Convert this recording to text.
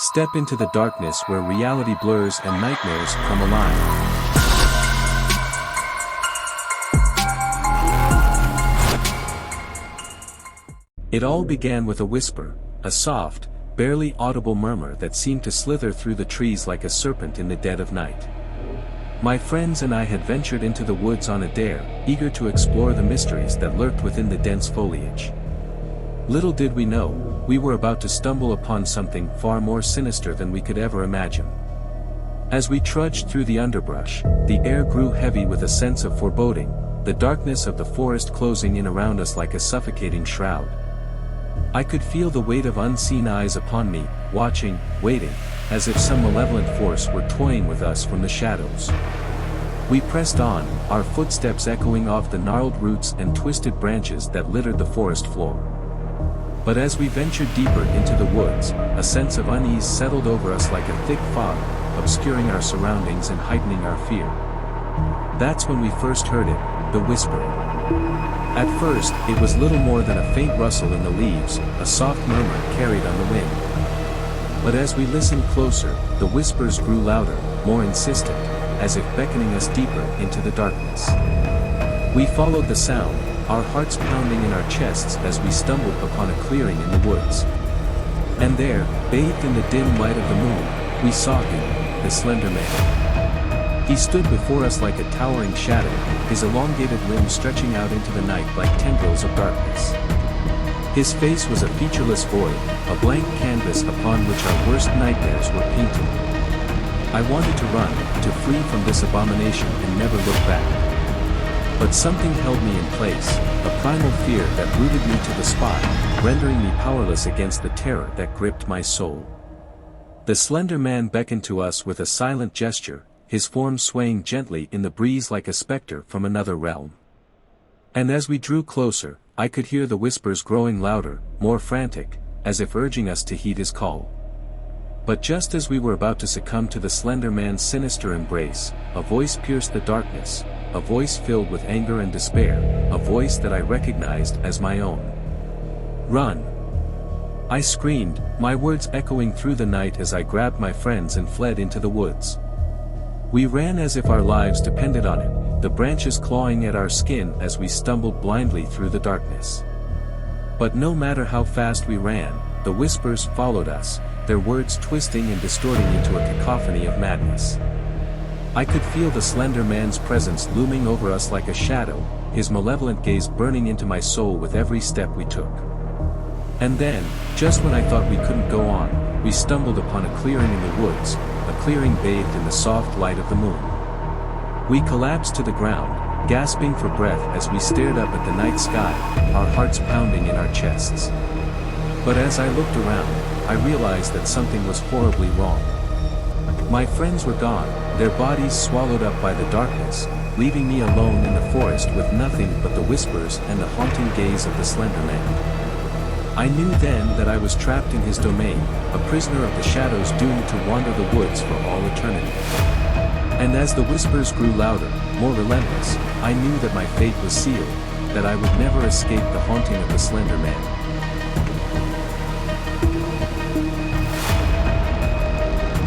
Step into the darkness where reality blurs and nightmares come alive. It all began with a whisper, a soft, barely audible murmur that seemed to slither through the trees like a serpent in the dead of night. My friends and I had ventured into the woods on a dare, eager to explore the mysteries that lurked within the dense foliage. Little did we know, we were about to stumble upon something far more sinister than we could ever imagine. As we trudged through the underbrush, the air grew heavy with a sense of foreboding, the darkness of the forest closing in around us like a suffocating shroud. I could feel the weight of unseen eyes upon me, watching, waiting, as if some malevolent force were toying with us from the shadows. We pressed on, our footsteps echoing off the gnarled roots and twisted branches that littered the forest floor. But as we ventured deeper into the woods, a sense of unease settled over us like a thick fog, obscuring our surroundings and heightening our fear. That's when we first heard it, the whisper. At first, it was little more than a faint rustle in the leaves, a soft murmur carried on the wind. But as we listened closer, the whispers grew louder, more insistent, as if beckoning us deeper into the darkness. We followed the sound, our hearts pounding in our chests as we stumbled upon a clearing in the woods. And there, bathed in the dim light of the moon, we saw him, the Slender Man. He stood before us like a towering shadow, his elongated limbs stretching out into the night like tendrils of darkness. His face was a featureless void, a blank canvas upon which our worst nightmares were painted. I wanted to run, to flee from this abomination and never look back. But something held me in place, a primal fear that rooted me to the spot, rendering me powerless against the terror that gripped my soul. The Slender Man beckoned to us with a silent gesture, his form swaying gently in the breeze like a specter from another realm. And as we drew closer, I could hear the whispers growing louder, more frantic, as if urging us to heed his call. But just as we were about to succumb to the Slender Man's sinister embrace, a voice pierced the darkness, a voice filled with anger and despair, a voice that I recognized as my own. "Run!" I screamed, my words echoing through the night as I grabbed my friends and fled into the woods. We ran as if our lives depended on it, the branches clawing at our skin as we stumbled blindly through the darkness. But no matter how fast we ran, the whispers followed us, their words twisting and distorting into a cacophony of madness. I could feel the Slender Man's presence looming over us like a shadow, his malevolent gaze burning into my soul with every step we took. And then, just when I thought we couldn't go on, we stumbled upon a clearing in the woods, a clearing bathed in the soft light of the moon. We collapsed to the ground, gasping for breath as we stared up at the night sky, our hearts pounding in our chests. But as I looked around, I realized that something was horribly wrong. My friends were gone, their bodies swallowed up by the darkness, leaving me alone in the forest with nothing but the whispers and the haunting gaze of the Slender Man. I knew then that I was trapped in his domain, a prisoner of the shadows doomed to wander the woods for all eternity. And as the whispers grew louder, more relentless, I knew that my fate was sealed, that I would never escape the haunting of the Slender Man.